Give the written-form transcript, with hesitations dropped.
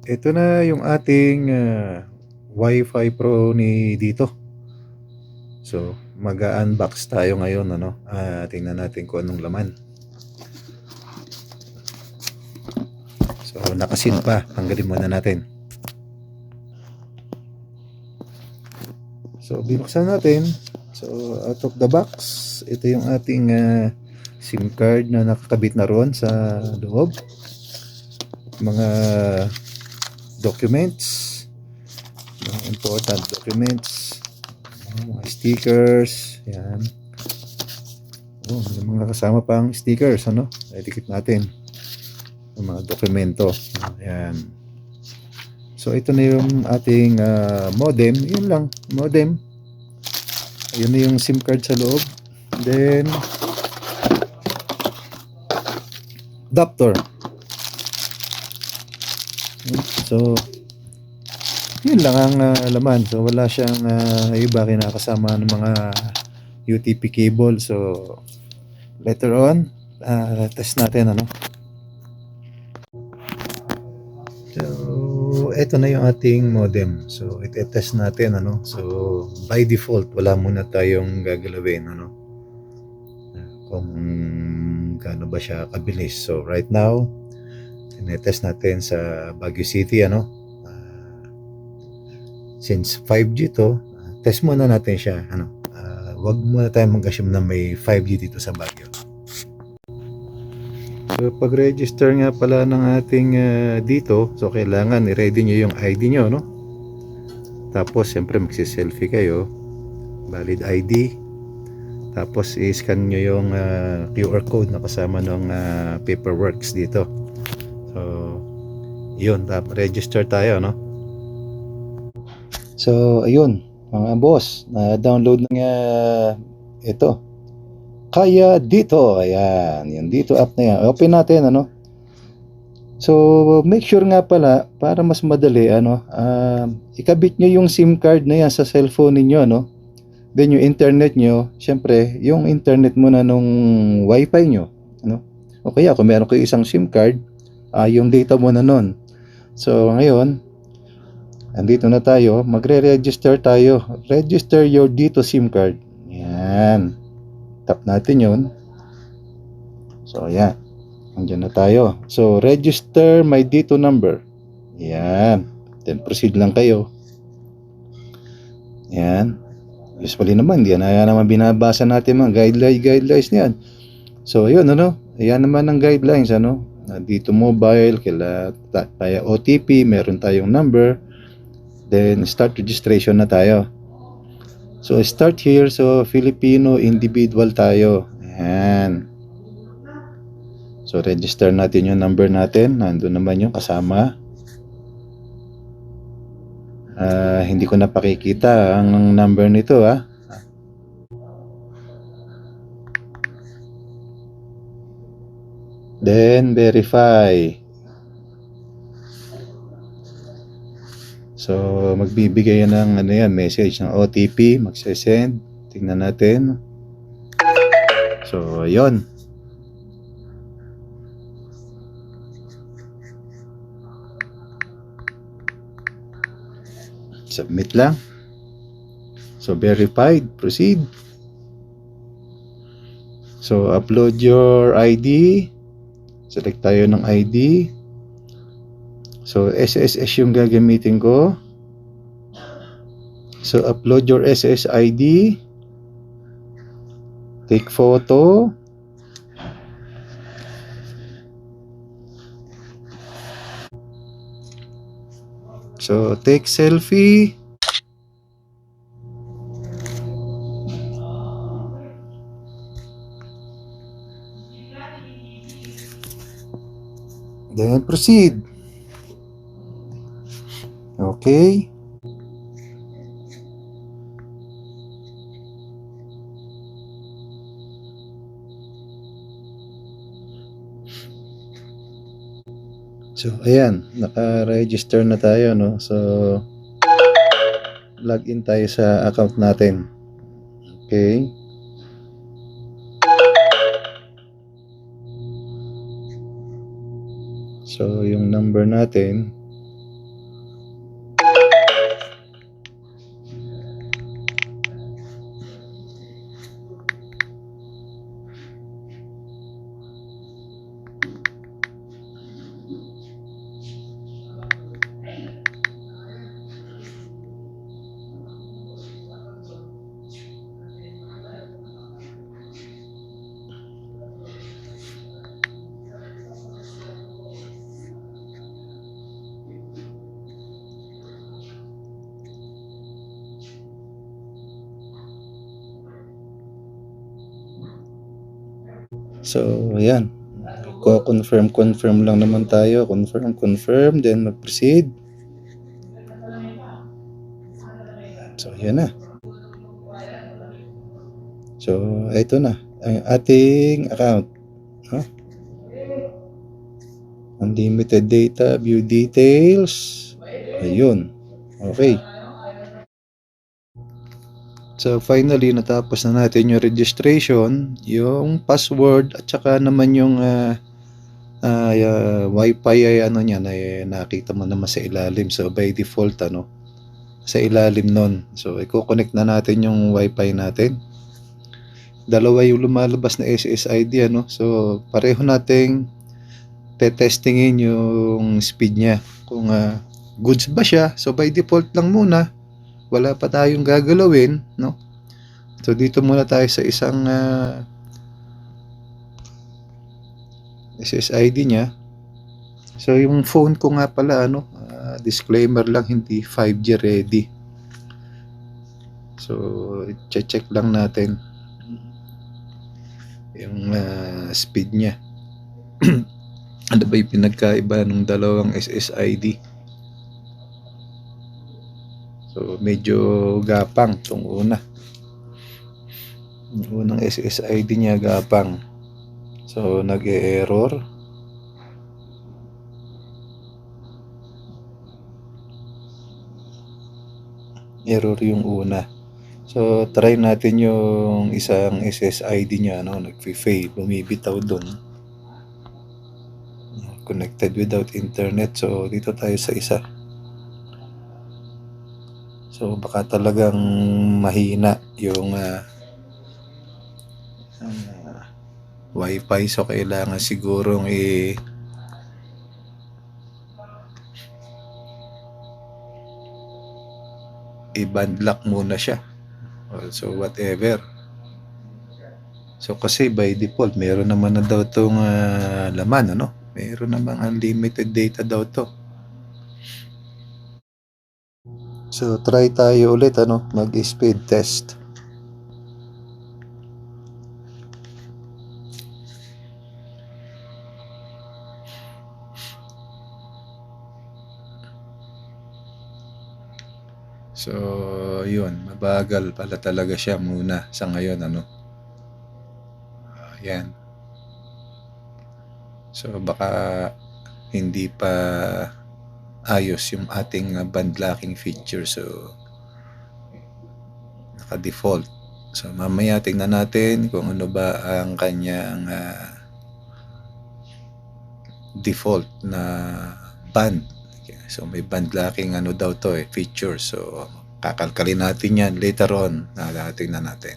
Ito na yung ating Wi-Fi Pro ni dito. So, mag-unbox tayo ngayon, ano? Tingnan natin kung anong laman. So, nakasin pa. Tanggalin muna natin. So, binuksan natin. So, out of the box, ito yung ating SIM card na nakakabit na roon sa loob. Mga documents, mga important documents, mga stickers, yan. May mga kasama pang stickers, ano? Idikit natin yung mga dokumento. Ayan. So, ito na yung ating modem. Yun lang, modem. Ayun na yung SIM card sa loob. Then, adapter. So, yun lang ang laman. So, wala siyang iba kinakasama ng mga UTP cable. So, later on, test natin, ano? So, ito na yung ating modem. So, ite-test natin, ano? So, by default, wala muna tayong gagalawin, ano? Kung gaano ba siya kabilis. So, right now, ine-test natin sa Baguio City, ano? Since 5G to, test muna natin siya, ano? Wag muna tayong mag-assume na may 5G dito sa Baguio. So, pag-register nga pala ng ating dito, so kailangan i-ready nyo yung ID nyo, no? Tapos, siyempre, magsiselfie kayo. Valid ID. Tapos, i-scan nyo yung QR code na kasama ng paperworks dito. So, yun. Register tayo, no? So, ayun. Mga boss, na-download na nga ito. Kaya dito, ayan, yung dito app na yan. Open natin, ano? So, make sure nga pala, para mas madali, ano, ikabit nyo yung SIM card na yan sa cellphone ninyo, no? Then yung internet nyo, syempre, yung internet muna nung wifi nyo, ano? O kaya, kung meron kayo isang SIM card, yung data muna nun. So, ngayon, andito na tayo, magre-register tayo. Register your dito SIM card. Yan. Tap natin yun. So, yan. Andiyan na tayo. So, register my dito number. Yan. Then, proceed lang kayo. Yan. Usually naman, yan naman binabasa natin mga guidelines niyan. So, yun, ano? Ayan naman ang guidelines, ano? Dito mobile, kaya OTP, meron tayong number. Then, start registration na tayo. So, start here. So, Filipino individual tayo. Ayan. So, register natin yung number natin. Nandun naman yung kasama. Hindi ko na pakikita ang number nito, ha. Then, verify. So, magbibigay yan ng message ng OTP, magsesend. Tingnan natin. So, yun. Submit lang. So, verified. Proceed. So, upload your ID. Select tayo ng ID. So, SSS yung gagamitin ko. So, upload your SSID. Take photo. So, take selfie. Then, proceed. Okay. So, ayan. Naka-register na tayo, no? So, login tayo sa account natin. Okay. So, yung number natin, So, ayan. Confirm lang naman tayo. Confirm, then mag-proceed. So, ayan na. So, ito na. Ang ating account. Huh? Unlimited data, view details. Ayun. Okay. So, finally, natapos na natin yung registration, yung password, at saka naman yung Wi-Fi ay ano niyan ay nakita mo naman sa ilalim. So by default sa ilalim nun. So i-connect na natin yung Wi-Fi natin. Dalawa yung lumalabas na SSID So pareho nating testingin yung speed niya. Kung goods ba siya. So by default lang muna. Wala pa tayong gagalawin, So dito muna tayo sa isang SSID niya. So yung phone ko nga pala disclaimer lang, hindi 5G ready. So check lang natin yung speed niya. Ano ba yung pinagkaiba ng dalawang SSID? So medyo gapang itong una. Yung unang SSID niya gapang. So nag-e-error. Error yung una. So try natin yung isang SSID niya, nagfi-fail, bumibitaw doon. Connected without internet. So dito tayo sa isa. So baka talagang mahina yung Wi-Fi. So kailangan sigurong i-band lock muna siya. So whatever. So kasi by default meron naman na daw tong laman, meron namang unlimited data daw to. So try tayo ulit mag-speed test. So yun, mabagal pala talaga siya muna sa ngayon Ayan. So baka hindi pa ayos yung ating band locking feature. So naka-default. So mamaya tingnan natin kung ano ba ang kanyang default na band. So may band locking daw to feature. So kakalkalin natin yan later on. Tingnan natin.